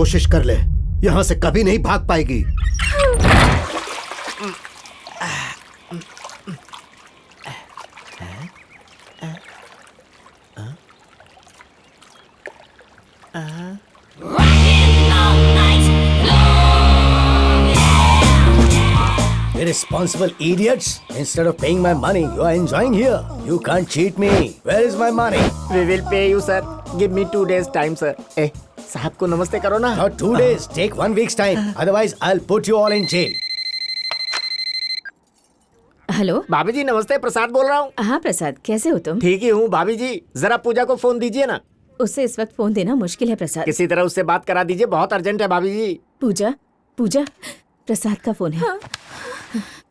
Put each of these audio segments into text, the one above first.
कोशिश कर ले, यहाँ से कभी नहीं भाग पाएगी। Irresponsible idiots! Instead of paying my money, you are enjoying here. You can't cheat me. Where is my money? We will pay you, sir. Give me 2 days time, sir. Eh, साहब को नमस्ते करो ना। Not 2 days. Take 1 week's time. Otherwise, I'll put you all in jail. Hello भाभी जी नमस्ते, प्रसाद बोल रहा हूँ। हाँ प्रसाद, कैसे हो तुम? ठीक ही हूँ भाभी जी। जरा पूजा को फोन दीजिए ना। उससे इस वक्त फोन देना मुश्किल है प्रसाद। किसी तरह उससे बात करा दीजिए, बहुत अर्जेंट है भाभी जी। पूजा पूजा प्रसाद का फोन है। हाँ।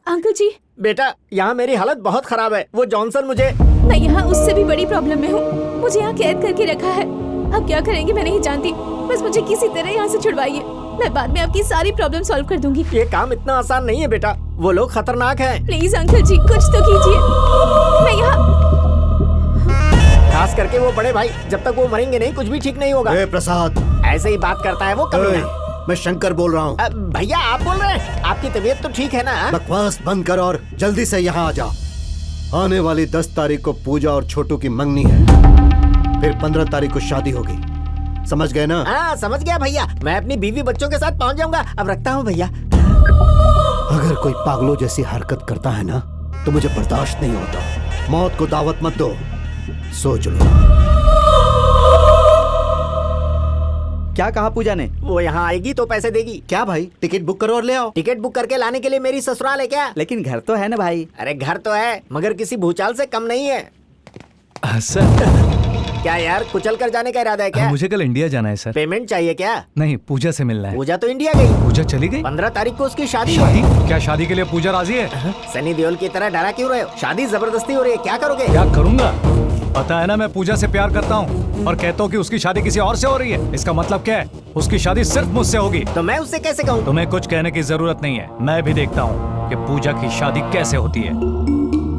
अंकल जी। बेटा यहाँ मेरी हालत बहुत खराब है। वो जॉनसन मुझे, मैं यहाँ उससे भी बड़ी प्रॉब्लम में हूँ। मुझे यहाँ कैद करके रखा है। अब क्या करेंगे मैं नहीं जानती। बस मुझे किसी तरह यहाँ से छुड़वाइए। मैं बाद में आपकी सारी प्रॉब्लम सॉल्व कर दूंगी। ये काम इतना आसान नहीं है बेटा, वो लोग खतरनाक हैं। प्लीज अंकल जी कुछ तो कीजिए। मैं यहाँ, खास करके वो बड़े भाई, जब तक वो मरेंगे नहीं कुछ भी ठीक नहीं होगा। ए प्रसाद, ऐसे ही बात करता है वो कभी। मैं शंकर बोल रहा हूँ। भैया आप बोल रहे हैं? आपकी तबीयत तो ठीक है ना? बकवास बंद कर और जल्दी से यहाँ आ जा। आने वाली 10 तारीख को पूजा और छोटू की मंगनी है, फिर 15 तारीख को शादी होगी। समझ गए ना? हाँ समझ गया भैया। मैं अपनी बीवी बच्चों के साथ पहुँच जाऊंगा। अब रखता हूँ भैया। अगर कोई पागलों जैसी हरकत करता है ना तो मुझे बर्दाश्त नहीं होता। मौत को दावत मत दो, सोच लो। क्या कहा पूजा ने? वो यहाँ आएगी तो पैसे देगी। क्या भाई, टिकट बुक करो और ले आओ। टिकट बुक करके लाने के लिए मेरी ससुराल है क्या? लेकिन घर तो है ना भाई। अरे घर तो है मगर किसी भूचाल से कम नहीं है। सर क्या यार कुचल कर जाने का इरादा है क्या? मुझे कल इंडिया जाना है सर। पेमेंट चाहिए क्या? नहीं, पूजा से मिलना है। पूजा तो इंडिया गई। पूजा चली गई? 15 तारीख को उसकी शादी शादी? है। क्या शादी के लिए पूजा राजी है? सनी देओल की तरह डरा क्यों रहे हो? शादी जबरदस्ती हो रही है, क्या करोगे? क्या करूंगा? पता है ना मैं पूजा से प्यार करता हूँ और कहता हूँ कि उसकी शादी किसी और से हो रही है। इसका मतलब क्या है? उसकी शादी सिर्फ मुझसे होगी। तो मैं उससे कैसे कहूँ? तुम्हें कुछ कहने की जरूरत नहीं है, मैं भी देखता हूँ कि पूजा की शादी कैसे होती है।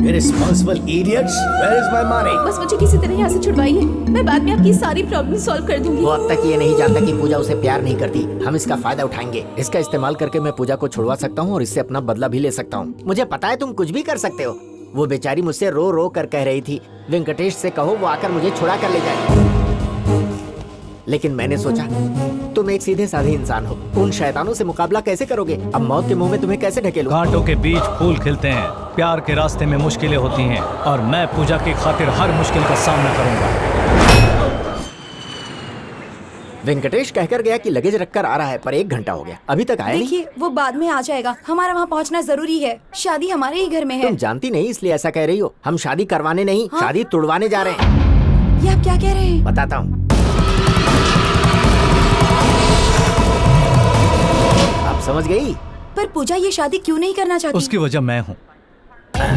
Irresponsible idiots! Where is my money? बस मुझे किसी तरह यहाँ से छुड़वाइए। मैं बाद में आपकी सारी प्रॉब्लम सॉल्व कर दूंगी। वो अब तक ये नहीं जानता कि पूजा उसे प्यार नहीं करती। हम इसका फायदा उठाएंगे। इसका इस्तेमाल करके मैं पूजा को छुड़वा सकता हूँ और इससे अपना बदला भी ले सकता हूँ। मुझे पता है तुम कुछ भी कर सकते हो। वो बेचारी मुझसे रो रो कर कह रही थी वेंकटेश से कहो वो आकर मुझे छुड़ा कर ले जाए। लेकिन मैंने सोचा तुम एक सीधे साधे इंसान हो, उन शैतानों से मुकाबला कैसे करोगे? अब मौत के मुंह में तुम्हें कैसे ढकेलूं? कांटों के बीच फूल खिलते हैं, प्यार के रास्ते में मुश्किलें होती हैं और मैं पूजा की खातिर हर मुश्किल का सामना करूंगा। वेंकटेश कहकर गया कि लगेज रखकर आ रहा है, पर 1 घंटा हो गया अभी तक आया नहीं। देखिए वो बाद में आ जाएगा। हमारा वहाँ पहुँचना जरूरी है। शादी हमारे ही घर में है। तुम जानती नहीं इसलिए ऐसा कह रही हो। हम शादी करवाने नहीं, शादी तुड़वाने जा रहे हैं। ये आप क्या कह रहे हैं? बताता हूँ। आप समझ गई? पर पूजा ये शादी क्यों नहीं करना चाहती? उसकी वजह मैं हूँ।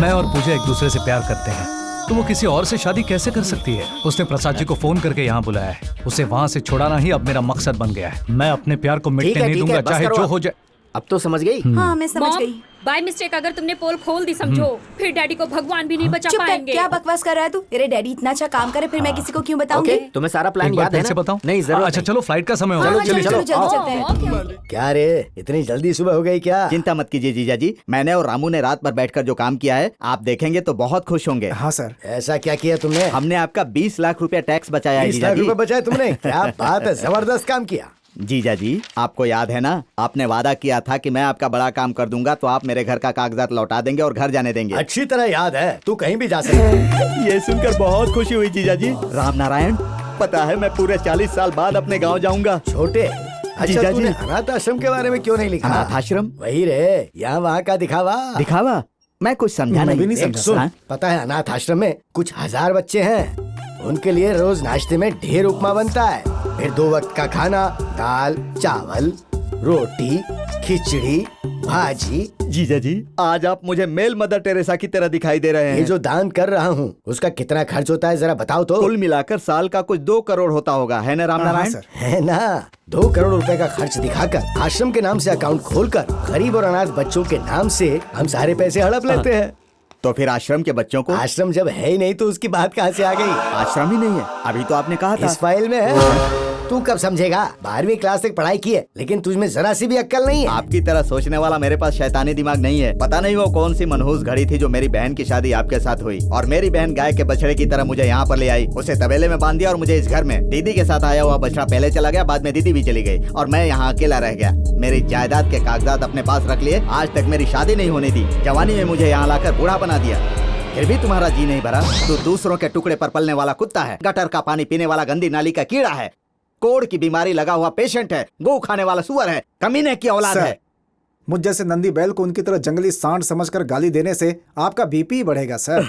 मैं और पूजा एक दूसरे से प्यार करते हैं, तो वो किसी और से शादी कैसे कर सकती है? उसने प्रसाद जी को फोन करके यहाँ बुलाया है। उसे वहाँ से छुड़ाना ही अब मेरा मकसद बन गया है। मैं अपने प्यार को मिटने नहीं दूंगा, चाहे जो हो जाए। अब तो समझ गई? हाँ मैं समझ गई। बाय मिस्टेक अगर तुमने पोल खोल दी समझो, फिर डैडी को भगवान भी नहीं बचा चुप कर, पाएंगे। क्या बकवास कर रहा है तू? तेरे डैडी इतना अच्छा काम करे फिर मैं किसी को क्यों बताऊंगी? ओके, तुम्हें सारा प्लान एक बार याद है फिर से ना? बताऊं? नहीं जरूर। अच्छा चलो, फ्लाइट का समय हो हाँ, गया। हाँ, चलो जल्दी चलते हैं। क्या रे, इतनी जल्दी सुबह हो गई क्या? चिंता मत कीजिए जीजा जी, मैंने और रामू ने रात भर बैठकर जो काम किया है आप देखेंगे तो बहुत खुश होंगे। हाँ सर। ऐसा क्या किया तुमने? हमने आपका 20 लाख रुपया टैक्स बचाया है 20 जीजा लाख जी। रुपए बचाए तुमने? क्या बात है, जबरदस्त काम किया। जीजा जी आपको याद है ना, आपने वादा किया था कि मैं आपका बड़ा काम कर दूंगा तो आप मेरे घर का कागजात लौटा देंगे और घर जाने देंगे। अच्छी तरह याद है, तू कहीं भी जा सकता है। ये सुनकर बहुत खुशी हुई जीजा जी। राम नारायण, पता है मैं पूरे 40 साल बाद अपने गांव जाऊंगा। छोटे, अच्छा जीजा तूने जी। अनाथ आश्रम के बारे में क्यों नहीं लिखा? अनाथ आश्रम? वही रे, यहाँ वहाँ का दिखावा। दिखावा? मैं कुछ समझा मैं नहीं। भी नहीं देख, समझा। सुन, हाँ? पता है अनाथ आश्रम में कुछ 1000 बच्चे हैं। उनके लिए रोज नाश्ते में ढेर उपमा बनता है, फिर 2 वक्त का खाना, दाल चावल रोटी खिचड़ी भाजी। जीजा जी आज आप मुझे मेल मदर टेरेसा की तरह दिखाई दे रहे हैं। ये जो दान कर रहा हूँ उसका कितना खर्च होता है जरा बताओ तो। कुल मिलाकर साल का कुछ 2 करोड़ होता होगा, है ना राम नारायण? है ना, 2 करोड़ रुपए का खर्च दिखाकर आश्रम के नाम से अकाउंट खोलकर गरीब और अनाथ बच्चों के नाम से हम सारे पैसे हड़प लेते हैं। तो फिर आश्रम के बच्चों को? आश्रम जब है ही नहीं तो उसकी बात कहाँ से आ गई? आश्रम ही नहीं है, अभी तो आपने कहा था। इस फाइल में है। तू कब समझेगा? 12वीं क्लास तक पढ़ाई की है, लेकिन तुझमें जरा सी भी अक्ल नहीं है। आपकी तरह सोचने वाला मेरे पास शैतानी दिमाग नहीं है। पता नहीं वो कौन सी मनहूस घड़ी थी जो मेरी बहन की शादी आपके साथ हुई और मेरी बहन गाय के बछड़े की तरह मुझे यहाँ पर ले आई, उसे तबेले में बांध दिया और मुझे इस घर में दीदी के साथ आया हुआ बछड़ा पहले चला गया, बाद में दीदी भी चली गई और मैं यहाँ अकेला रह गया। मेरी जायदाद के कागजात अपने पास रख लिए, आज तक मेरी शादी नहीं होने दी। जवानी में मुझे यहाँ लाकर बूढ़ा बना दिया, फिर भी तुम्हारा जी नहीं भरा। तू दूसरों के टुकड़े पर पलने वाला कुत्ता है, गटर का पानी पीने वाला गंदी नाली का कीड़ा है, कोड़ की बीमारी लगा हुआ पेशेंट है, गो खाने वाला सुअर है, कमीने की औलाद है। मुझ जैसे नंदी बैल को उनकी तरह जंगली सांड समझकर गाली देने से आपका बीपी बढ़ेगा सर।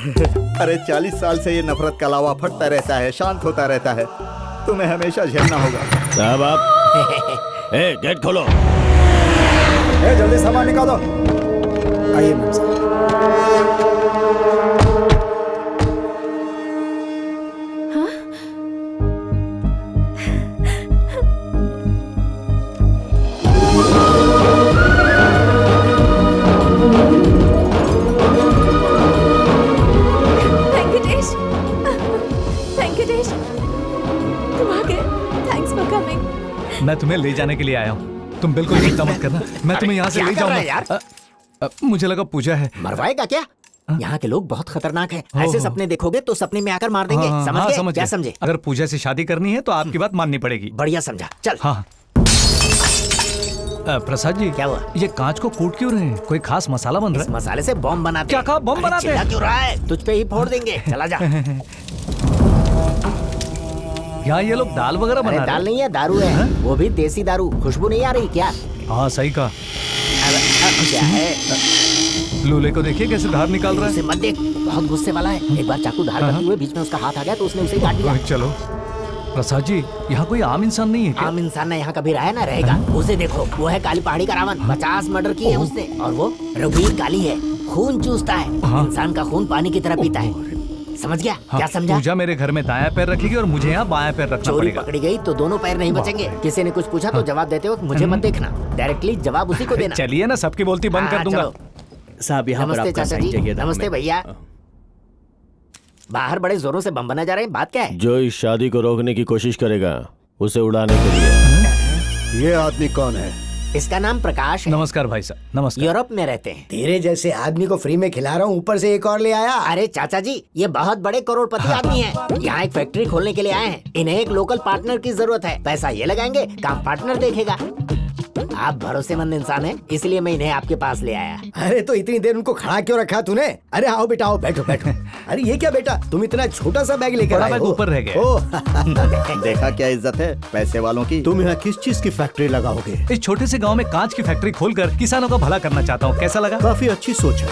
अरे 40 साल से ये नफरत का लावा फटता रहता है, शांत होता रहता है, तुम्हें हमेशा झेलना होगा। साहब आप गेट खोलो। जल्दी सामान निकालो। आइए मैम साहब। मैं तुम्हें ले जाने के लिए आया हूँ, तुम बिल्कुल चिंता मत करना, मैं तुम्हें यहाँ से ले जाऊंगा। मुझे लगा पूजा है। मरवाएगा क्या? यहाँ के लोग बहुत खतरनाक हैं। ऐसे सपने देखोगे तो सपने में आकर मार देंगे। समझ गए? क्या समझे? अगर पूजा से शादी करनी है तो आपकी बात माननी पड़ेगी। बढ़िया समझा। चल। हाँ प्रसाद जी, क्या हुआ? ये कांच को कूट क्यों रहे हैं? कोई खास मसाला बन रहा है? इस मसाले से बॉम्ब बनाते। क्या कहा? बॉम्ब बनाते हैं? क्यों रहा है? तुझ पे ही फोड़ देंगे। चला जा। यहाँ ये लोग दाल वगैरह बना रहे हैं? दाल नहीं है, दारू है। वो भी देसी दारू। खुशबू नहीं आ रही क्या? हाँ सही कहा। क्या है? लूले को देखिए कैसे धार निकाल रहा है। उसे मत देख, बहुत गुस्से वाला है। एक बार चाकू धार करते हुए बीच में उसका हाथ आ गया तो उसने उसे काट दिया। चलो प्रसाद जी, यहाँ कोई आम इंसान नहीं है क्या? आम इंसान ना यहाँ कभी रहा ना रहेगा। उसे देखो, वो है काली पहाड़ी का रावण। 50 मर्डर किए हैं उसने। और वो रघुवीर काली है, खून चूसता है। इंसान का खून पानी की तरह पीता है। समझ गया? क्या समझा? पूजा मेरे घर में दायां पैर रखेगी और मुझे यहाँ बायां पैर रखना चोरी पड़ेगा। पकड़ी गई तो दोनों पैर नहीं बचेंगे। किसी ने कुछ पूछा तो जवाब देते वक्त मुझे मत देखना, डायरेक्टली जवाब उसी को देना। चलिए ना, सबकी बोलती बंद कर दूंगा। साहब यहाँ पर आपका साइन चाहिए था। नमस्ते भैया। बाहर बड़े जोरों से बम बना जा रहे हैं, बात क्या है? जो इस शादी को रोकने की कोशिश करेगा उसे उड़ाने के लिए। ये आदमी कौन है? इसका नाम प्रकाश है। नमस्कार भाई साहब। नमस्कार। यूरोप में रहते हैं। तेरे जैसे आदमी को फ्री में खिला रहा हूँ, ऊपर से एक और ले आया। अरे चाचा जी, ये बहुत बड़े करोड़पति आदमी हैं। यहाँ एक फैक्ट्री खोलने के लिए आए हैं। इन्हें एक लोकल पार्टनर की जरूरत है। पैसा ये लगाएंगे, काम पार्टनर देखेगा। आप भरोसेमंद इंसान हैं, इसलिए मैं इन्हें आपके पास ले आया। अरे तो इतनी देर उनको खड़ा क्यों रखा तूने? अरे आओ बेटा, आओ, बैठो बैठो। अरे ये क्या बेटा, तुम इतना छोटा सा बैग लेकर आए हो? ऊपर रह गया। देखा क्या इज्जत है पैसे वालों की। तुम यहाँ किस चीज की फैक्ट्री लगाओगे? इस छोटे से गांव में कांच की फैक्ट्री खोलकर किसानों का भला करना चाहता हूँ। कैसा लगा? काफी अच्छी सोच है।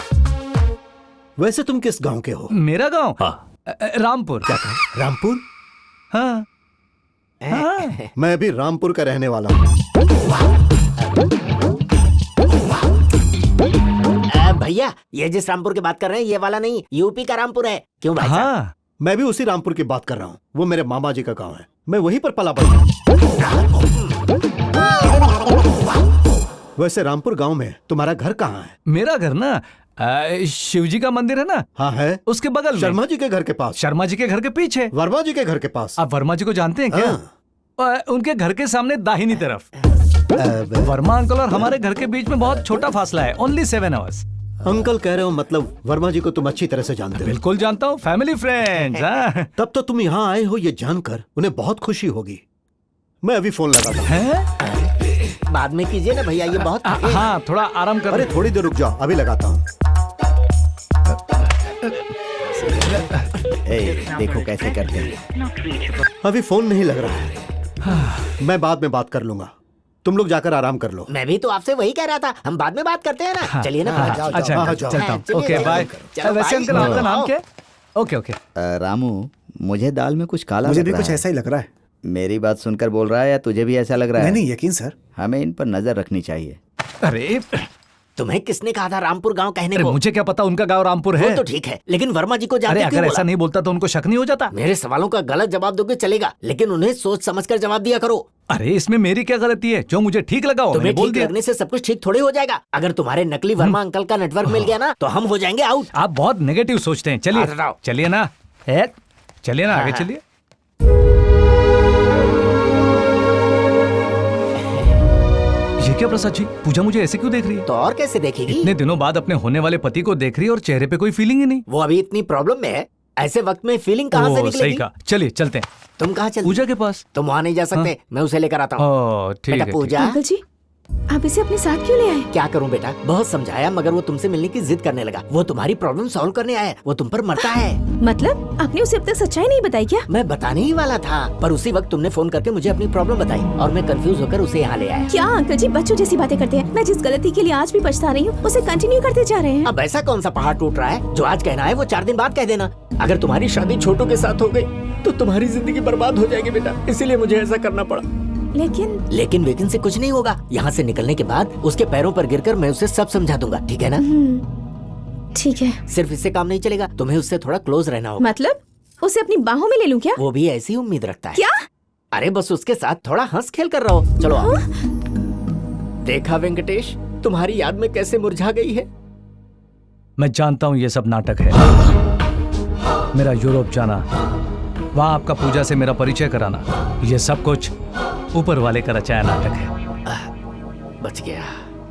वैसे तुम किस गांव के हो? मेरा गांव? रामपुर। क्या कहा? रामपुर? हाँ। मैं भी रामपुर का रहने वाला हूँ। भैया, ये जिस रामपुर की बात कर रहे हैं ये वाला नहीं, यूपी का रामपुर है। क्यों भाई? हाँ। मैं भी उसी रामपुर की बात कर रहा हूँ। वो मेरे मामा जी का गांव है, मैं वहीं पर पला बड़ा। वैसे रामपुर गांव में तुम्हारा घर कहाँ है? मेरा घर ना शिव जी का मंदिर है ना? हाँ है। उसके बगल में। शर्मा जी के घर के पास। शर्मा जी के घर के पीछे। वर्मा जी के घर के पास। आप वर्मा जी को जानते हैं क्या? हाँ। उनके घर के सामने दाहिनी तरफ। वर्मा अंकल और हमारे घर के बीच में बहुत छोटा फासला है, ओनली 7 आवर्स। अंकल कह रहे हो, मतलब वर्मा जी को तुम अच्छी तरह से जानते हो? बिल्कुल जानता हूँ, फैमिली फ्रेंड्स। तब तो तुम यहाँ आए हो ये जानकर उन्हें बहुत खुशी होगी। मैं अभी फोन लगाता हूँ। बाद में कीजिए ना भैया, ये बहुत हाँ थोड़ा आराम कर। अरे थोड़ी देर रुक जाओ, अभी लगाता हूँ। देखो कैसे करते हैं। अभी फोन नहीं लग रहा है। मैं बाद में बात कर लूंगा, तुम लोग जाकर आराम कर लो। मैं भी तो आपसे वही कह रहा था, हम बाद में बात करते हैं ना। चलिए ना। अच्छा चलता हूँ। Okay bye. वैसे अंकल आपका नाम क्या? Okay okay. रामू, मुझे दाल में कुछ काला मुझे लग भी रहा कुछ है। ऐसा ही लग रहा है। मेरी बात सुनकर बोल रहा है या तुझे भी ऐसा लग रहा है? नहीं यकीन सर। हमें इन पर नजर रखनी चाहिए। अरे तुम्हें किसने कहा था रामपुर गांव कहने को? मुझे क्या पता उनका गांव रामपुर है। वो तो ठीक है, लेकिन वर्मा जी को जानते अरे अगर ऐसा नहीं बोलता तो उनको शक नहीं हो जाता? मेरे सवालों का गलत जवाब दोगे चलेगा, लेकिन उन्हें सोच समझकर जवाब दिया करो। अरे इसमें मेरी क्या गलती है? जो मुझे ठीक लगा वो मैंने बोल दिया। लगने से सब कुछ ठीक थोड़ी हो जाएगा। अगर तुम्हारे नकली वर्मा अंकल का नेटवर्क मिल गया ना तो हम हो जाएंगे आउट। आप बहुत नेगेटिव सोचते हैं। चलिए चलिए ना, आगे चलिए। ये क्या प्रसाद जी, पूजा मुझे ऐसे क्यों देख रही है? तो और कैसे देखेगी? इतने दिनों बाद अपने होने वाले पति को देख रही है और चेहरे पे कोई फीलिंग ही नहीं। वो अभी इतनी प्रॉब्लम में है, ऐसे वक्त में फीलिंग कहाँ से ओह, निकलेगी? सही कहा। चलिए चलते हैं। तुम कहाँ चल? पूजा के पास। तुम वहाँ नहीं जा सकते, मैं उसे लेकर आता हूँ। ओह, ठीक बेटा है। पूजा, अंकल जी आप इसे अपने साथ क्यों ले आए? क्या करूं बेटा, बहुत समझाया मगर वो तुमसे मिलने की जिद करने लगा। वो तुम्हारी प्रॉब्लम सॉल्व करने आया है, वो तुम पर मरता है। मतलब आपने उसे अब तक सच्चाई नहीं बताई क्या? मैं बताने ही वाला था, पर उसी वक्त तुमने फोन करके मुझे अपनी प्रॉब्लम बताई और मैं कंफ्यूज होकर उसे यहाँ ले आया। क्या अंकल जी बच्चों जैसी बातें करते हैं? मैं जिस गलती के लिए आज भी पछता रही हूँ उसे कंटिन्यू करते जा रहे हैं। अब ऐसा कौन सा पहाड़ टूट रहा है? जो आज कहना है वो 4 दिन बाद कह देना। अगर तुम्हारी शादी छोटू के साथ हो गई तो तुम्हारी जिंदगी बर्बाद हो जाएगी बेटा, इसीलिए मुझे ऐसा करना पड़ा। लेकिन वेकिन से कुछ नहीं होगा। यहाँ से निकलने के बाद उसके पैरों पर गिरकर मैं उसे सब समझा दूंगा, ठीक है ना? ठीक है। सिर्फ इससे काम नहीं चलेगा, तुम्हें उससे थोड़ा क्लोज रहना होगा। मतलब उसे अपनी बाहों में ले लूं क्या? वो भी ऐसी उम्मीद रखता है। क्या? अरे बस उसके साथ थोड़ा हंस खेल कर रहो। चलो आओ। देखा वेंकटेश, तुम्हारी याद में कैसे मुरझा गई है। मैं जानता हूँ ये सब नाटक है। मेरा यूरोप जाना, वहाँ आपका पूजा से मेरा परिचय कराना, ये सब कुछ ऊपर वाले का रचाया नाटक है। बच गया।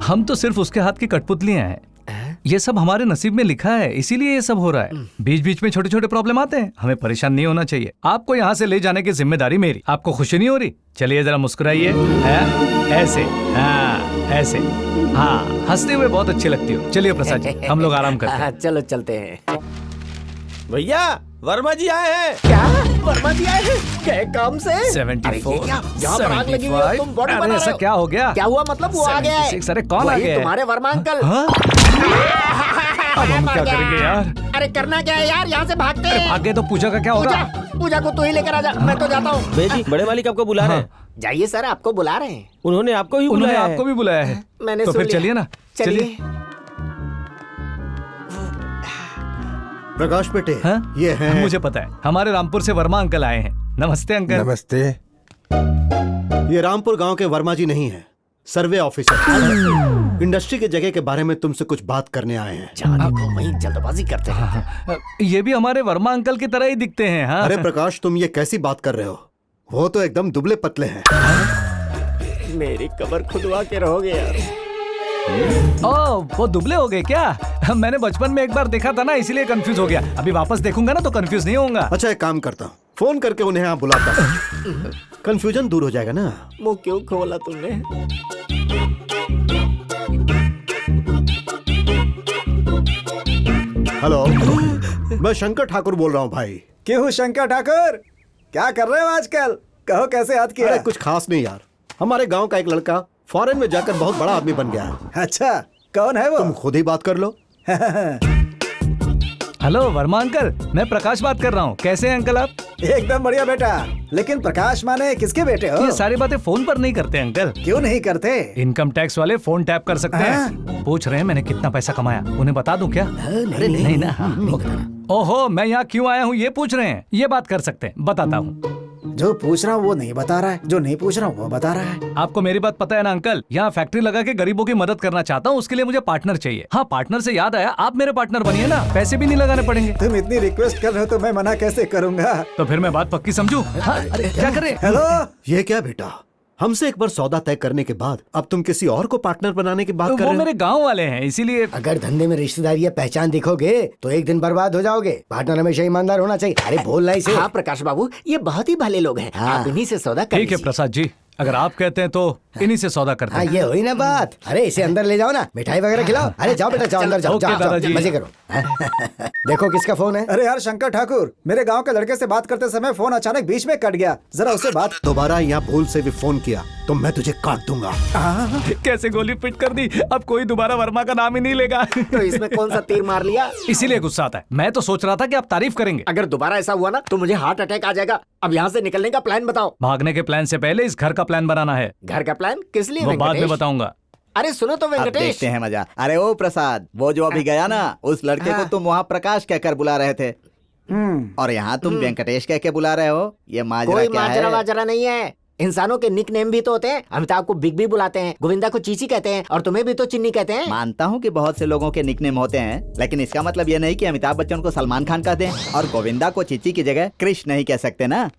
हम तो सिर्फ उसके हाथ की कठपुतलियां हैं। ये सब हमारे नसीब में लिखा है, इसीलिए ये सब हो रहा है। बीच बीच में छोटे छोटे प्रॉब्लम आते हैं, हमें परेशान नहीं होना चाहिए। आपको यहाँ से ले जाने की जिम्मेदारी मेरी। आपको खुशी नहीं हो रही? चलिए जरा मुस्कुराइए। ऐसे, हाँ ऐसे, हाँ हंसते हुए बहुत अच्छी लगती हो। चलिए प्रसाद जी, हम लोग आराम करते हैं। चलो चलते हैं। भैया वर्मा जी आए हैं। क्या वर्मा जी आए हैं? क्या काम से? 74, यहाँ पर आग लगी हुई है, तुम बॉडी बना रहे ऐसा हो। क्या हो गया? क्या हुआ? मतलब वो आ गया है। 76, अरे कौन आ वही गया है? तुम्हारे वर्मा अंकल। हाँ? अब हम क्या करेंगे यार? अरे करना क्या है यार, यहाँ से भागते हैं। भाग गए तो पूजा का क्या होगा? पूजा को तू ही लेकर आजा, मैं तो जाता हूँ। बेटी, बड़े मालिक आपको बुला रहे हैं। जाइए सर, आपको बुला रहे हैं। उन्होंने आपको ही उन्होंने बुलाया है। आपको भी बुलाया है। मैंने तो सुन फिर लिया। चलिए ना, चलिए। प्रकाश बेटे, हाँ? ये हैं। मुझे पता है, हमारे रामपुर से वर्मा अंकल आए हैं। नमस्ते अंकल। नमस्ते। ये रामपुर गांव के वर्मा जी नहीं है, सर्वे ऑफिसर। इंडस्ट्री के जगह के बारे में तुमसे कुछ बात करने आए हैं। जाने को वहीं जल्दबाजी करते हैं। ये भी हमारे वर्मा अंकल की तरह ही दिखते हैं। हाँ? अरे प्रकाश, तुम ये कैसी बात कर रहे हो? वो तो एकदम दुबले पतले हैं। मेरी कबर खुदवा के रहोगे यार। ओह, वो दुबले हो गए क्या? मैंने बचपन में एक बार देखा था ना, इसलिए कंफ्यूज हो गया। अभी वापस देखूंगा ना तो कंफ्यूज नहीं होऊंगा। अच्छा एक काम करता हूँ, फोन करके उन्हें यहाँ बुलाता हूँ। कंफ्यूजन दूर हो जाएगा ना। मुंह क्यों खोला तुमने? हेलो, मैं शंकर ठाकुर बोल रहा हूँ भाई। क्यों शंकर ठाकुर, क्या कर रहे हो आजकल? कहो कैसे याद किया? अरे कुछ खास नहीं यार, हमारे गांव का एक लड़का फॉरेन में जाकर बहुत बड़ा आदमी बन गया है। अच्छा, कौन है वो? तुम खुद ही बात कर लो। हेलो वर्मा अंकल, मैं प्रकाश बात कर रहा हूँ। कैसे हैं अंकल आप? एकदम बढ़िया बेटा। लेकिन प्रकाश माने किसके बेटे हो? ये सारी बातें फोन पर नहीं करते अंकल। क्यों नहीं करते? इनकम टैक्स वाले फोन टैप कर सकते हैं। पूछ रहे हैं मैंने कितना पैसा कमाया, उन्हें बता दूं क्या? अरे नहीं ना। हाँ। ओहो, मैं यहाँ क्यों आया हूँ ये पूछ रहे हैं? ये बात कर सकते हैं, बताता हूँ। जो पूछ रहा हूँ वो नहीं बता रहा है, जो नहीं पूछ रहा हूँ वो बता रहा है। आपको मेरी बात पता है ना अंकल, यहाँ फैक्ट्री लगा के गरीबों की मदद करना चाहता हूँ, उसके लिए मुझे पार्टनर चाहिए। हाँ, पार्टनर से याद आया, आप मेरे पार्टनर बनिए ना, पैसे भी नहीं लगाने पड़ेंगे। तुम इतनी रिक्वेस्ट कर रहे हो तो मैं मना कैसे करूँगा? तो फिर मैं बात पक्की समझूं? हाँ, अरे क्या करें? हेलो, ये क्या बेटा, हमसे एक बार सौदा तय करने के बाद अब तुम किसी और को पार्टनर बनाने की बात कर वो रहे हो? मेरे गांव वाले हैं, इसीलिए। अगर धंधे में रिश्तेदारी या पहचान दिखोगे तो एक दिन बर्बाद हो जाओगे। पार्टनर हमेशा ईमानदार होना चाहिए। अरे बोलना ही से। हाँ प्रकाश बाबू, ये बहुत ही भले लोग हैं। हाँ। आप इन्हीं से सौदा कर ठीक है लीजिए। प्रसाद जी, अगर आप कहते हैं तो इन्हीं से सौदा करते हाँ, हैं। ये हुई ना बात। अरे इसे अंदर ले जाओ ना, मिठाई वगैरह खिलाओ। अरे जाओ बेटा, जाओ अंदर जाओ, ओके जाओ, जाओ, दादाजी। मजे करो। देखो किसका फोन है। अरे यार शंकर ठाकुर, मेरे गांव के लड़के से बात करते समय फोन अचानक बीच में कट गया। जरा उससे बात। दोबारा यहाँ भूल से भी फोन किया तो मैं तुझे काट दूंगा। कैसे गोली फिट कर दी, अब कोई दोबारा वर्मा का नाम ही नहीं लेगा। तो इसमें कौन सा तीर मार लिया? इसीलिए गुस्सा आता है। मैं तो सोच रहा था कि आप तारीफ करेंगे। अगर दोबारा ऐसा हुआ ना तो मुझे हार्ट अटैक आ जाएगा। अब यहाँ से निकलने का प्लान बताओ। भागने के प्लान से पहले इस घर का प्लान बनाना है। घर का प्लान किस लिए? वो बाद में वेंकटेश? बताऊंगा। अरे सुनो तो अब वेंकटेश, देखते हैं मजा। अरे ओ प्रसाद, वो जो अभी गया ना, उस लड़के को तुम वहाँ प्रकाश कहकर बुला रहे थे और यहाँ तुम वेंकटेश कह के बुला रहे हो। ये माजरा कोई क्या माजरा है? वाजरा नहीं है। इंसानों के निक नेम भी तो होते हैं। अमिताभ को बिग बी बुलाते हैं, गोविंदा को चीची कहते हैं और तुम्हें भी तो चिन्नी कहते हैं। मानता हूँ कि बहुत से लोगों के निकनेम होते हैं, लेकिन इसका मतलब ये नहीं कि अमिताभ बच्चन को सलमान खान कहते हैं और गोविंदा को चीची की जगह कृष्ण नहीं कह सकते ना।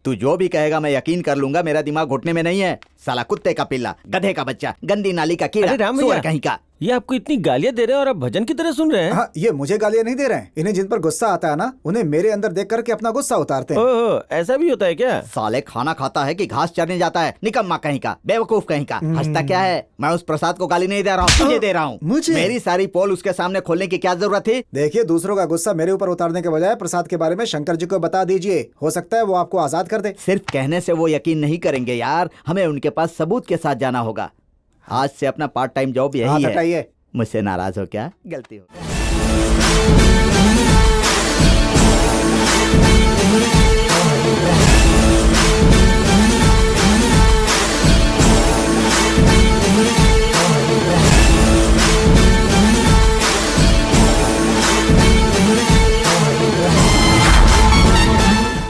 तू जो भी कहेगा मैं यकीन कर लूंगा, मेरा दिमाग घुटने में नहीं है। साला कुत्ते का पिल्ला, गधे का बच्चा, गंदी नाली का कीड़ा, अरे राम सुअर भैया, कहीं का। ये आपको इतनी गालियां दे रहे हैं और आप भजन की तरह सुन रहे हैं। हाँ, ये मुझे गालियां नहीं दे रहे हैं। इन्हें जिन पर गुस्सा आता है ना, उन्हें मेरे अंदर देख करके अपना गुस्सा उतारते हैं। ओह, ऐसा भी होता है क्या? साले खाना खाता है कि घास चरने जाता है, निकम्मा कहीं का, बेवकूफ कहीं का। हंसता क्या है? मैं उस प्रसाद को गाली नहीं दे रहा हूँ, तुझे दे रहा हूँ। मुझे? मेरी सारी पोल उसके सामने खोलने की क्या जरूरत थी? देखिए, दूसरों का गुस्सा मेरे ऊपर उतारने के बजाय प्रसाद के बारे में शंकर जी को बता दीजिए। हो सकता है वो आपको आजाद कर दे। सिर्फ कहने से वो यकीन नहीं करेंगे यार, हमें उनके पास सबूत के साथ जाना होगा। आज से अपना पार्ट टाइम जॉब यही हाथ है। हटाइए। मुझसे नाराज हो क्या? गलती हो गई।